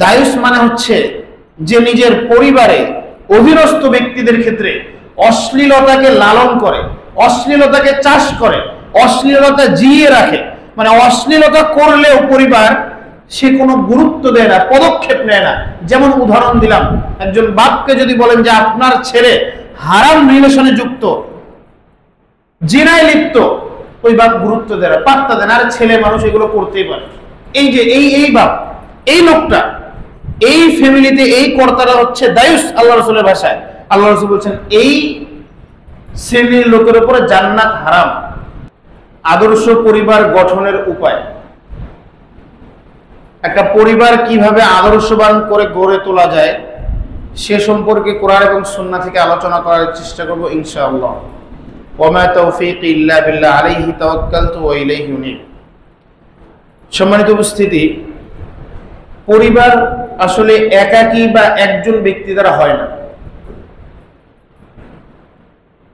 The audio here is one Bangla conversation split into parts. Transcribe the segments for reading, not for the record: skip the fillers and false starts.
দায়ুস মানে হচ্ছে যে নিজের পরিবারে অধীনস্থ ব্যক্তিদের ক্ষেত্রে অশ্লীলতাকে লালন করে, অশ্লীলতাকে চাষ করে, অশ্লীলতা জিয়ে রাখে। মানে অশ্লীলতা করলেও পরিবার সে কোনো গুরুত্ব দেয় না, পদক্ষেপ নেয় না। যেমন উদাহরণ দিলাম, একজন বাপকে যদি বলেন যে আপনার ছেলে হারাম রিলেশনে যুক্ত, জিনায় লিপ্ত, ওই বাপ গুরুত্ব দেয় না, পাত্তা দেয় না, আর ছেলে মানুষ এগুলো করতেই পারে। এই যে এই বাপ, এই লোকটা, এই ফ্যামিলিতে এই কর্তারা হচ্ছে দায়ুস আল্লাহ রাসূলের ভাষায়। আল্লাহ রাসূল বলছেন এই শ্রেণীর লোকের উপরে জান্নাত হারাম। আদর্শ পরিবার গঠনের উপায়, একটা পরিবার কিভাবে আদর্শবান করে গড়ে তোলা যায় সে সম্পর্কে কোরআন এবং সুন্নাহ থেকে আলোচনা করার চেষ্টা করব ইনশাআল্লাহ। ওয়া তাওফীকি ইল্লা বিল্লাহ আলাইহি তাওয়াক্কালতু ওয়া ইলাইহি উনীব। সম্মানিত উপস্থিতি, পরিবার আসলে একাকী বা একজন ব্যক্তি দ্বারা হয় না।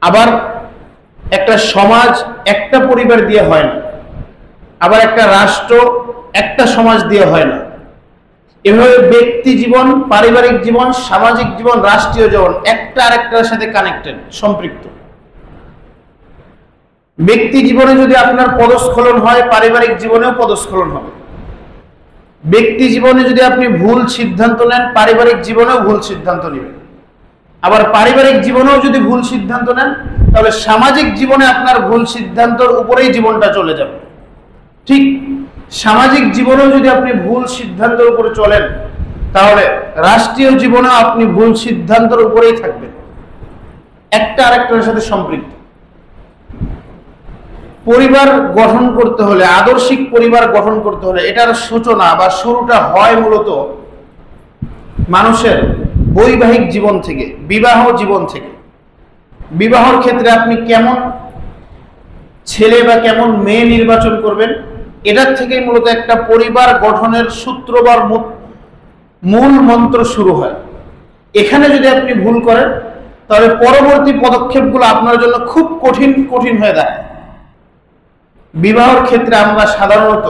আবার একটা সমাজ একটা পরিবার দিয়ে হয় না, আবার একটা রাষ্ট্র একটা সমাজ দিয়ে হয় না। এভাবে ব্যক্তি জীবন, পারিবারিক জীবন, সামাজিক জীবন, রাষ্ট্রীয় জীবন একটা আরেকটার সাথে কানেক্টেড, সম্পৃক্ত। ব্যক্তি জীবনে যদি আপনার পদস্খলন হয়, পারিবারিক জীবনেও পদস্খলন হবে। ব্যক্তি জীবনে যদি আপনি ভুল সিদ্ধান্ত নেন, পারিবারিক জীবনেও ভুল সিদ্ধান্ত নেবেন। আবার পারিবারিক জীবনেও যদি ভুল সিদ্ধান্ত নেন, তাহলে সামাজিক জীবনে আপনার ভুল সিদ্ধান্তের উপরেই জীবনটা চলে যাবে। ঠিক সামাজিক জীবনেও যদি আপনি ভুল সিদ্ধান্তের উপরে চলেন, তাহলে রাষ্ট্রীয় জীবনেও আপনি ভুল সিদ্ধান্তের উপরেই থাকবেন, একটা আরেকটার সাথে সম্পৃক্ত। পরিবার গঠন করতে হলে, আদর্শিক পরিবার গঠন করতে হলে এটার সূচনা বা শুরুটা হয় মূলত মানুষের বৈবাহিক জীবন থেকে, বিবাহ জীবন থেকে। বিবাহর ক্ষেত্রে আপনি কেমন ছেলে বা কেমন মেয়ে নির্বাচন করবেন, এটার থেকেই মূলত একটা পরিবার গঠনের সূত্র বা মূল মন্ত্র শুরু হয়। এখানে যদি আপনি ভুল করেন, তাহলে পরবর্তী পদক্ষেপগুলো আপনার জন্য খুব কঠিন হয়ে দাঁড়ায়। বিবাহের ক্ষেত্রে আমরা সাধারণত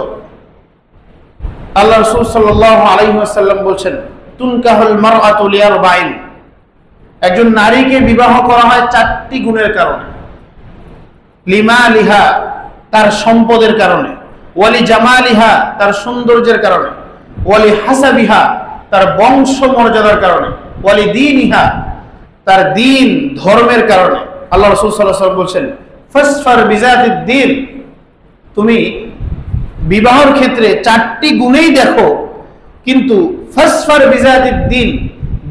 আল্লাহ রাসূল সাল্লাল্লাহু আলাইহি ওয়াসাল্লাম বলেছেন, তুনকাহুল মারআতু লিআরবাইন, একজন নারীকে বিবাহ করা হয় চারটি গুণের কারণে। লিমালিহা, তার সম্পদের কারণে, ওয়ালি জামালিহা, তার সৌন্দর্যের কারণে, ওয়ালি হাসাবিহা, তার বংশ মর্যাদার কারণে, ওয়ালি দীনিহা, তার দিন ধর্মের কারণে। আল্লাহ রাসূল সাল্লাল্লাহু আলাইহি ওয়াসাল্লাম বলেছেন, ফাসফার বিজাতিদ দ্বীন, তুমি বিবাহের ক্ষেত্রে চারটি গুণেই দেখো, কিন্তু ফাসফার বিজাতিদ দ্বীন,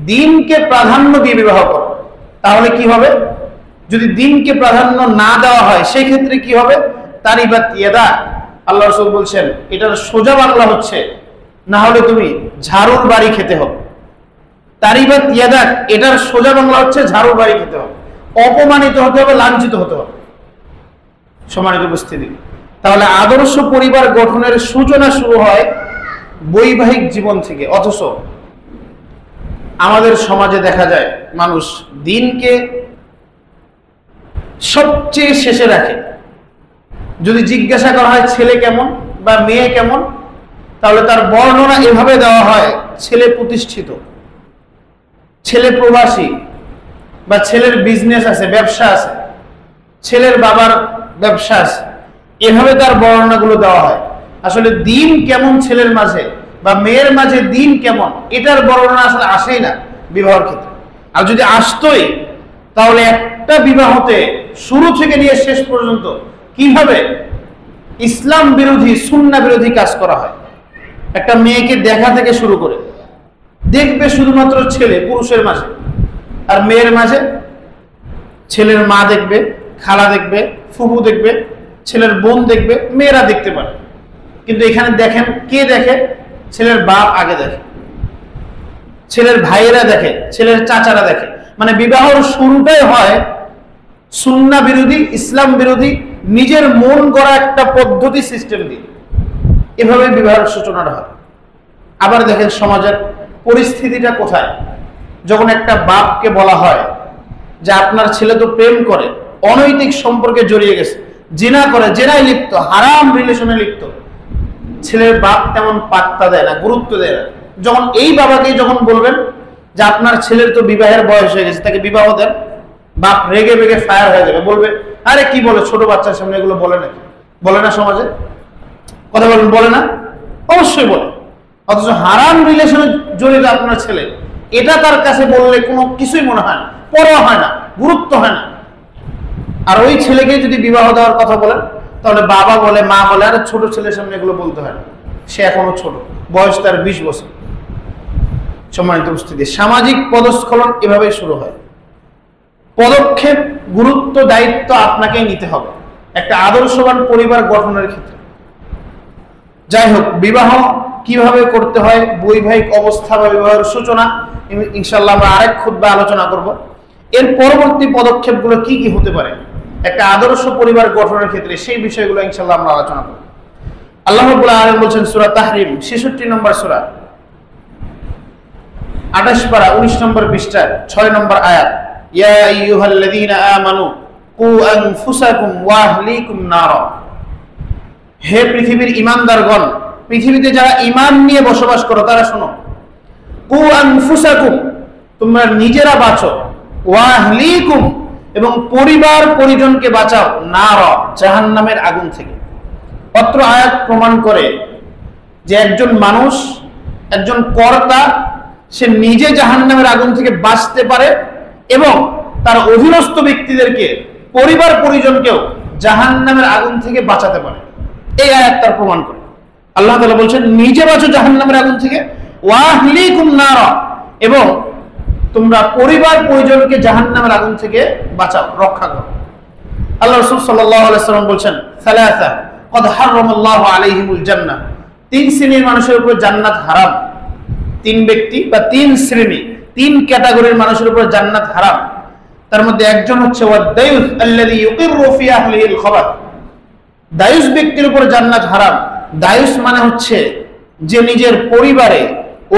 দ্বীনকে প্রাধান্য দিয়ে বিবাহ করো। তাহলে কি হবে? যদি দ্বীনকে প্রাধান্য না দেওয়া হয় সেই ক্ষেত্রে কি হবে? তারিবাত ইয়াদা, আল্লাহ রাসূল বলছেন এটার সোজা বাংলা হচ্ছে, না হলে তুমি ঝাড়ুর বাড়ি খেতে হবে। তারিবাত ইয়াদা, এটার সোজা বাংলা হচ্ছে ঝাড়ুর বাড়ি খেতে হবে, অপমানিত হতে হবে, লাঞ্ছিত হতে হবে। সম্মানিত উপস্থিতি, তাহলে আদর্শ পরিবার গঠনের সূচনা শুরু হয় বৈবাহিক জীবন থেকে। অথচ আমাদের সমাজে দেখা যায় মানুষ দিনকে সবচেয়ে শেষে রাখে। যদি জিজ্ঞাসা করা হয় ছেলে কেমন বা মেয়ে কেমন, তাহলে তার বর্ণনা এভাবে দেওয়া হয়, ছেলে প্রতিষ্ঠিত, ছেলে প্রবাসী, বা ছেলের বিজনেস আছে, ব্যবসা আছে, ছেলের বাবার ব্যবসা আছে, এভাবে তার বর্ণনাগুলো দেওয়া হয়। আসলে দিন কেমন ছেলের মাঝে বা মেয়ের মাঝে দিন কেমন, এটার বর্ণনা আসলে আসেই না বিবাহের ক্ষেত্রে। আর যদি আসতোই, তাহলে একটা বিবাহতে শুরু থেকে নিয়ে শেষ পর্যন্ত কিভাবে ইসলাম বিরোধী, সুন্নাহ বিরোধী কাজ করা হয়। একটা মেয়েকে দেখা থেকে শুরু করে দেখবে শুধুমাত্র ছেলে, পুরুষের মাঝে, আর মেয়ের মাঝে ছেলের মা দেখবে, খালা দেখবে, ফুফু দেখবে, ছেলের বোন দেখবে, মেয়েরা দেখতে পারে। কিন্তু এখানে দেখেন কে দেখে? ছেলের বাপ আগে দেখে, ছেলের ভাইয়েরা দেখে, ছেলের চাচারা দেখে। মানে বিবাহর শুরুটাই হয় সুন্নাহ বিরোধী, ইসলাম বিরোধী, নিজের মন গড়া একটা পদ্ধতি সিস্টেম দিয়ে। এভাবে বিবাহের সূচনাটা হয়। আবার দেখেন সমাজের পরিস্থিতিটা কোথায়। যখন একটা বাপকে বলা হয় যে আপনার ছেলে তো প্রেম করে, অনৈতিক সম্পর্কে জড়িয়ে গেছে, জিনা করে, জেনায় লিপ্ত, হারাম রিলেশনে লিপ্ত, ছেলের বাপ তেমন পাত্তা দেয় না, গুরুত্ব দেয় না। যখন এই বাবাকে যখন বলবেন যে আপনার ছেলের তো বিবাহের বয়স হয়ে গেছে, তাকে বিবাহ দেন, বাপ রেগে বেগে ফায়ার হয়ে যাবে, বলবে আরে কি বলে, ছোট বাচ্চার সামনে এগুলো বলে নাকি? বলে না সমাজে? কথা বলেন, বলে না? অবশ্যই বলে। অথচ হারাম রিলেশনে জড়িত আপনার ছেলে, এটা তার কাছে বললে কোনো কিছুই মনে হয় না, পরোয়া হয় না, গুরুত্ব হয় না। আর ওই ছেলেকে যদি বিবাহ দেওয়ার কথা বলেন, তাহলে বাবা বলে, মা বলে আরে ছোট ছেলের সামনে এগুলো বলতে হয় না, সে এখনো ছোট, বয়স তার 20 বছর। সম্মানিত উপস্থিতি, সামাজিক পদস্খলন এভাবেই শুরু হয়। পদক্ষেপ, গুরুত্ব, দায়িত্ব আপনাকেই নিতে হবে একটা আদর্শবান পরিবার গঠনের ক্ষেত্রে। যাই হোক, বিবাহ কিভাবে করতে হয়, বৈবাহিক অবস্থা বা বিবাহের সূচনা, ইনশাআল্লাহ আমরা আরেক খুতবায় আলোচনা করব। এর পরবর্তী পদক্ষেপগুলো কি কি হতে পারে একটা আদর্শ পরিবার গঠনের ক্ষেত্রে, সেই বিষয়গুলো ইনশাআল্লাহ আমরা আলোচনা করব। আল্লাহ রাব্বুল আলামিন বলছেন সূরা তাহরিম 66 নম্বর সূরা, 28 পারা 19 নম্বর পৃষ্ঠা 6 নম্বর আয়াত, ইয়া আইয়ুহাল্লাযীনা আমানু কু আনফুসাকুম ওয়া আহলিকুম নারা। হে পৃথিবীর ঈমানদারগণ, পৃথিবীতে যারা ঈমান নিয়ে বসবাস করো তারা শোনো, কু আনফুসাকুম, তোমরা নিজেরা বাঁচো, ওয়া আহলিকুম, এবং পরিবার পরিজনকে বাঁচাও, নারা, জাহান্নামের আগুন থেকে। অত্র আয়াত প্রমাণ করে যে একজন মানুষ, একজন কর্তা, সে নিজে জাহান্নামের আগুন থেকে বাঁচতে পারে এবং তার অধীনস্থ ব্যক্তিদেরকে, পরিবার পরিজনকেও জাহান্নামের আগুন থেকে বাঁচাতে পারে। এই আয়াত তার প্রমাণ করে। আল্লাহ তাআলা বলছেন নিজে বাঁচো জাহান্নামের আগুন থেকে, ওয়া আহলিকুম নারা, এবং তোমরা পরিবার পরিজনকে জাহান্নামের আগুন থেকে বাঁচাও, রক্ষা করো। আল্লাহ রাসূল সাল্লাল্লাহু আলাইহি ওয়াসাল্লাম বলছেন সালাসা ক্বাদ হারামাল্লাহু আলাইহিমুল জান্নাহ, 3 শ্রেণীর মানুষের উপর জান্নাত হারাম। 3 ব্যক্তি বা 3 শ্রেণী, 3 ক্যাটাগরির মানুষের উপর জান্নাত হারাম। তার মধ্যে একজন হচ্ছে ওয়াদায়ুস আল্লাযী ইউকিররু ফি আহলিহিল খাবাত, দায়ুস ব্যক্তির উপর জান্নাত হারাম। দায়ুস মানে হচ্ছে যে নিজের পরিবারে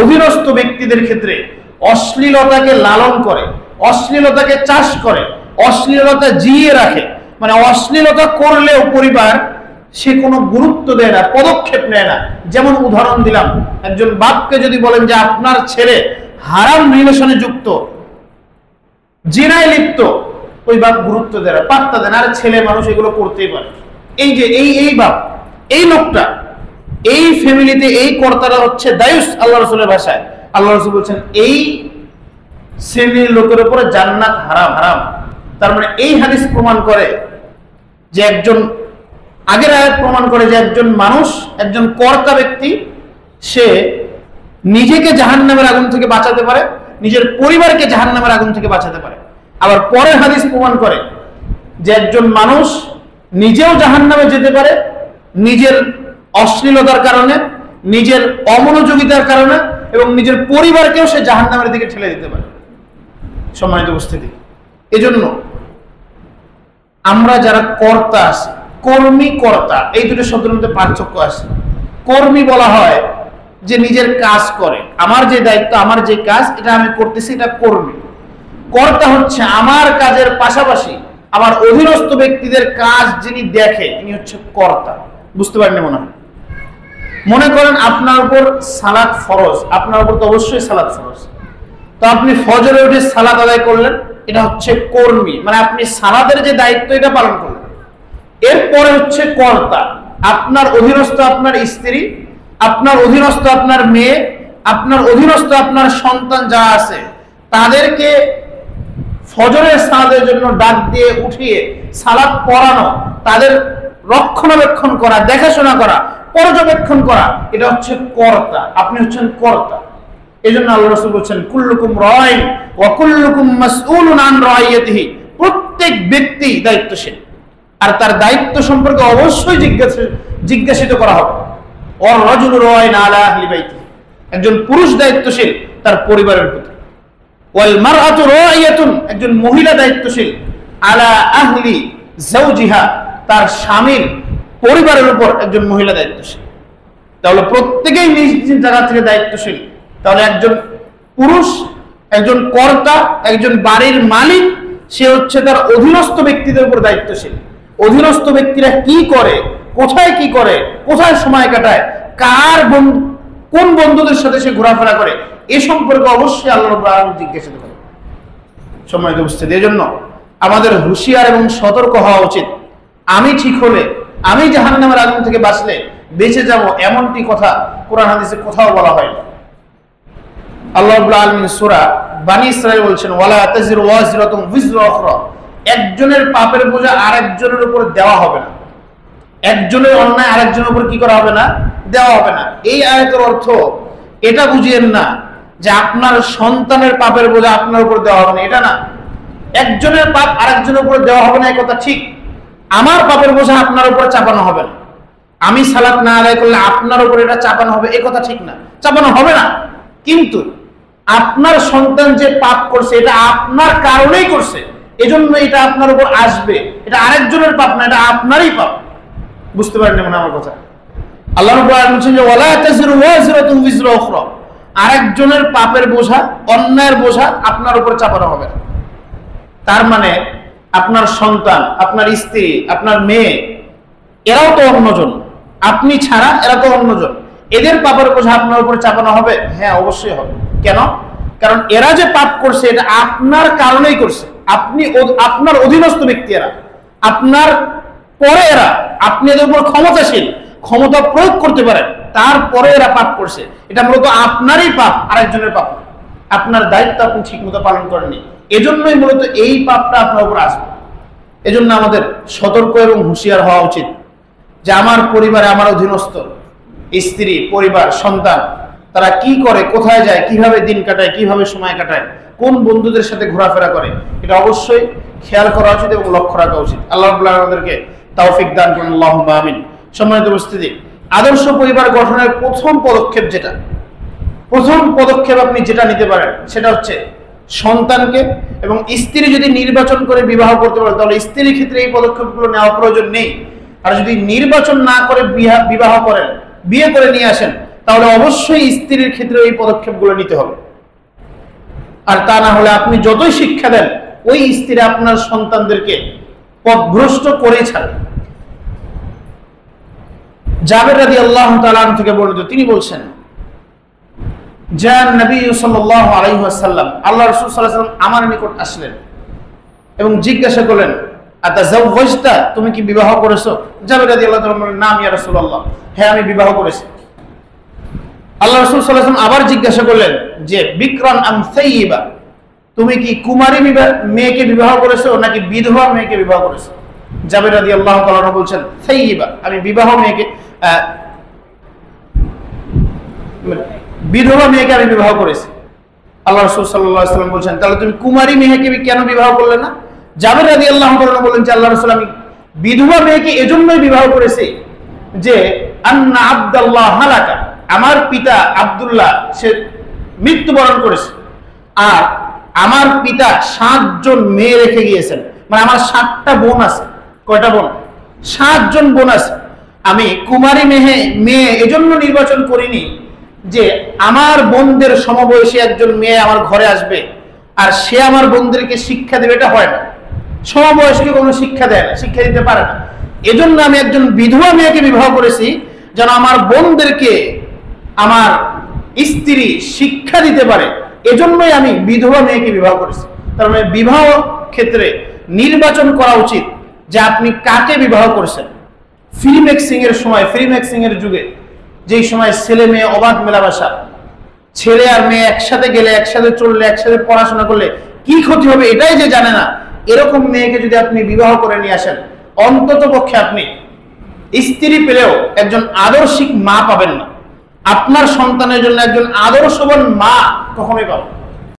অধীনস্থ ব্যক্তিদের ক্ষেত্রে অশ্লীলতাকে লালন করে, অশ্লীলতাকে চাষ করে, অশ্লীলতা জিয়ে রাখে, মানে অশ্লীলতা করলেও পরিবার সে কোনো গুরুত্ব দেয় না, পদক্ষেপ নেয় না। যেমন উদাহরণ দিলাম, একজন বাপকে যদি বলেন যে আপনার ছেলে হারাম রিলেশনে যুক্ত, জিনায় লিপ্ত, ওই বাপ গুরুত্ব দেয় না, পাত্তা দেয় না, আর ছেলে মানুষ এগুলো করতেই পারে। এই যে এই বাপ, এই লোকটা, এই ফ্যামিলিতে এই কর্তারা হচ্ছে দায়ুস। আল্লাহ রাসূলের ভাষায় আল্লাহ রাসূল বলছেন এই শ্রেণীর লোকের উপরে জান্নাত হারাম, হারাম। তার মানে এই হাদিস প্রমাণ করে যে একজন, আগের আয়াত প্রমাণ করে যে একজন মানুষ, একজন কর্তা ব্যক্তি, সে নিজেকে জাহান্নামের আগুন থেকে বাঁচাতে পারে, নিজের পরিবারকে জাহান্নামের আগুন থেকে বাঁচাতে পারে। আবার পরের হাদিস প্রমাণ করে যে একজন মানুষ নিজেও জাহান্নামে যেতে পারে নিজের অশ্লীলতার কারণে, নিজের অমনোযোগিতার কারণে, এবং নিজের পরিবারকেও সে জাহান্নামের দিকে ঠেলে দিতে পারে। সম্মানিত উপস্থিতি, এজন্য আমরা যারা কর্তা আছি, কর্মী কর্তা, এই দুটো শব্দের মধ্যে পার্থক্য আছে। কর্মী বলা হয় যে নিজের কাজ করে, আমার যে দায়িত্ব, আমার যে কাজ, এটা আমি করতেছি, এটা কর্মী। কর্তা হচ্ছে আমার কাজের পাশাপাশি আমার অধীনস্থ ব্যক্তিদের কাজ যিনি দেখে, তিনি হচ্ছে কর্তা। বুঝতে পারেন মনে হয়? মনে করেন আপনার উপর সালাত ফরজ, আপনার উপর তো অবশ্যই সালাত ফরজ, তো আপনি ফজরে উঠে সালাত আদায় করলেন, এটা হচ্ছে কর্মী, মানে আপনি সালাতের যে দায়িত্ব এটা পালন করলেন। এরপরে হচ্ছে কর্তা, আপনার অধীনস্থ আপনার স্ত্রী, আপনার অধীনস্থ আপনার মেয়ে, আপনার অধীনস্থ আপনার সন্তান যা আছে, তাদেরকে ফজরের সালাতের জন্য ডাক দিয়ে উঠিয়ে সালাত পড়ানো, তাদের রক্ষণাবেক্ষণ করা, দেখাশোনা করা, পর্যবেক্ষণ করা, এটা হচ্ছে কর্তা। আপনি হচ্ছেন কর্তা। এজন্য আল্লাহ রাসূল বলেছেন কুল্লুকুম রাইন ওয়া কুল্লুকুম মাসউলুন আন রাইয়াতিহি, প্রত্যেক ব্যক্তি দায়িত্বশীল, আর তার দায়িত্ব সম্পর্কে অবশ্যই জিজ্ঞাসিত করা হবে। ওয়ার রাজুলু রাইন আলা আহলি বাইতি, একজন পুরুষ দায়িত্বশীল তার পরিবারের প্রতি। ওয়াল মারআতু রাইয়াতুন, একজন মহিলা দায়িত্বশীল আলা আহলি যাওজিহা, তার স্বামীর পরিবারের উপর একজন মহিলা দায়িত্বশীল। তাহলে প্রত্যেকেই নিজ নিজ জায়গা থেকে দায়িত্বশীল। তাহলে একজন পুরুষ, একজন কর্তা, একজন বাড়ির মালিক, সে হচ্ছে তার অধীনস্থ ব্যক্তিদের উপর দায়িত্বশীল। অধীনস্থ ব্যক্তিরা কি করে, কোথায় কি করে, কোথায় সময় কাটায়, কোন বন্ধুদের সাথে সে ঘোরাফেরা করে, এ সম্পর্কে অবশ্যই আল্লাহ রাব্বুল আলামিন জিজ্ঞাসা করে। সম্মানিত উপস্থিতি, এজন্য আমাদের হুঁশিয়ার এবং সতর্ক হওয়া উচিত। আমি ঠিক হলে, আমি জাহান্নামের আগুন থেকে বাঁচলে বেঁচে যাব, এমনটি কথা কোরআন হাদিসে কোথাও বলা হয়নি। আল্লাহ রাব্বুল আলামিন সূরা বানী ইসরাঈল বলছেন, ওয়ালা তাজিরু ওয়াজিরাতুন বিজরা উখরা, একজনের পাপের বোঝা আরেকজনের উপর দেওয়া হবে না। একজনের অন্যায় আরেকজনের উপর কি করা হবে না? দেওয়া হবে না। এই আয়াতের অর্থ এটা বুঝিয়েন না যে আপনার সন্তানের পাপের বোঝা আপনার উপর দেওয়া হবে না, এটা না। একজনের পাপ আরেকজনের উপর দেওয়া হবে না, এই কথা ঠিক। আমার পাপের বোঝা আপনার উপর চাপানো হবে না, আমি সালাত না আদায় করলে আপনার উপর এটা চাপানো হবে, এই কথা ঠিক না, চাপানো হবে না। কিন্তু আপনার সন্তান যে পাপ করছে এটা আপনার কারণেই করছে, এজন্য এটা আপনার উপর আসবে। এটা আরেকজনের পাপ না, এটা আপনারই পাপ। বুঝতে পারেন না আমার কথা? আল্লাহ রাব্বুল আলামিন বলেন যে ওয়ালা তাজিরু ওয়াজিরাতুন বিজরা উখরা, আরেকজনের পাপের বোঝা, অন্যায়ের বোঝা আপনার উপর চাপানো হবে না। তার মানে আপনার সন্তান, আপনার স্ত্রী, আপনার মেয়ে, এরাও তো অন্যজন, আপনি ছাড়া এরা তো অন্যজন, এদের পাপের বোঝা আপনার উপর চাপানো হবে? হ্যাঁ, অবশ্যই হবে। কেন? কারণ এরা যে পাপ করছে এটা আপনার কারণেই করছে। আপনি আপনার অধীনস্থ ব্যক্তি, এরা আপনার পরে, এরা আপনি এদের উপর ক্ষমতাশীল, ক্ষমতা প্রয়োগ করতে পারেন, তারপরে এরা পাপ করছে। এটা মূলত আপনারই পাপ, আরেকজনের পাপ। আপনার দায়িত্ব আপনি ঠিক মতো পালন করেননি, এজন্যই মূলত এই পাপটা আপনার উপর আসবে। এজন্য আমাদের সতর্ক এবং হুঁশিয়ার হওয়া উচিত যে আমার পরিবারে, আমার অধীনস্থ স্ত্রী, পরিবার, সন্তান, তারা কি করে, কোথায় যায়, কিভাবে দিন কাটায়, কিভাবে সময় কাটায়, কোন বন্ধুদের সাথে ঘোরাফেরা করে, এটা অবশ্যই খেয়াল করা উচিত এবং লক্ষ্য রাখা উচিত। আল্লাহ রাব্বুল আলামিন আমাদেরকে তৌফিক দান করুন, আল্লাহুম্মা আমিন। সম্মানিত উপস্থিতি, আদর্শ পরিবার গঠনের প্রথম পদক্ষেপ আপনি যেটা নিতে পারেন সেটা হচ্ছে সন্তানকে এবং স্ত্রী যদি নির্বাচন করে বিবাহ করতে পারেন তাহলে স্ত্রীর ক্ষেত্রে এই পদক্ষেপগুলো নেওয়া প্রয়োজন নেই। আর যদি নির্বাচন না করে বিবাহ করেন, বিয়ে করে নিয়ে আসেন, তাহলে অবশ্যই স্ত্রীর ক্ষেত্রে এই পদক্ষেপগুলো নিতে হবে। আর তা না হলে আপনি যতই শিক্ষা দেন, ওই স্ত্রী আপনার সন্তানদেরকে পথভ্রষ্ট করেই ছাড়ে। জাবের রাদিয়াল্লাহু তাআলা আনহু থেকে বর্ণিত, তিনি বলছেন, জান নবী সাল্লাল্লাহু আলাইহি ওয়াসাল্লাম, আল্লাহ রাসূল সাল্লাল্লাহু আলাইহি ওয়াসাল্লাম আমার নিকট আসলেন এবং জিজ্ঞাসা করলেন, আতাযাওয়াজতা, তুমি কি বিবাহ করেছো? জাবের রাদিয়াল্লাহু তাআলা বললেন, নাম ইয়া রাসূলুল্লাহ, হ্যাঁ আমি বিবাহ করেছি। আল্লাহ রাসূল সাল্লাল্লাহু আলাইহি ওয়াসাল্লাম আবার জিজ্ঞাসা করলেন যে বিকরান আম সাইয়্যিবা, তুমি কি কুমারী মেয়েকে বিবাহ করেছো নাকি বিধবা মেয়েকে বিবাহ করেছো? জাবের রাদিয়াল্লাহু তাআলা বলছেন, সাইয়্যিবা, আমি বিধবা মেয়েকে আমি বিবাহ করেছি। আল্লাহ রাসূল সাল্লাল্লাহু আলাইহি ওয়াসাল্লাম বলছেন, তাহলে তুমি কুমারী মেয়েকে কেন বিবাহ করলে না? জাবের রাদিয়াল্লাহু তাআলা বলেন যে আল্লাহ রাসূল, আমি বিধবা মেয়েকে এজন্যই বিবাহ করেছি যে আন্না আব্দুল্লাহ হালাকা, আমার পিতা আব্দুল্লাহ সে মৃত্যুবরণ করেছে, আর আমার পিতা 7 জন মেয়ে রেখে গিয়েছেন, মানে আমার 7টা বোন আছে। কয়টা বোন? 7 জন বোন আছে। আমি কুমারী মেয়ে এজন্য নির্বাচন করিনি যে আমার বোনদের সমবয়সী একজন মেয়ে আমার ঘরে আসবে আর সে আমার বোনদেরকে শিক্ষা দেবে, এটা হয় না। সমবয়সীকে কোনো শিক্ষা দেয় না, শিক্ষা দিতে পারে না। এজন্য আমি একজন বিধবা মেয়েকে বিবাহ করেছি যেন আমার বোনদেরকে আমার স্ত্রী শিক্ষা দিতে পারে, এজন্যই আমি বিধবা মেয়েকে বিবাহ করেছি। তার মানে বিবাহ ক্ষেত্রে নির্বাচন করা উচিত যে আপনি কাকে বিবাহ করেছেন। ফ্রি মিক্সিং এর সময়, ফ্রি মিক্সিং এর যুগে, যেই সময় ছেলে মেয়ে অবাধ মেলামেশা, ছেলে আর মেয়ে একসাথে গেলে, একসাথে চললে, একসাথে পড়াশোনা করলে কি ক্ষতি হবে এটাই যে জানে না, এরকম মেয়েকে যদি আপনি বিবাহ করে নিয়ে আসেন, অন্তত পক্ষে আপনি স্ত্রী পেলেও একজন আদর্শিক মা পাবেন না। আপনার সন্তানের জন্য একজন আদর্শবান মা কখনোই পাবেন।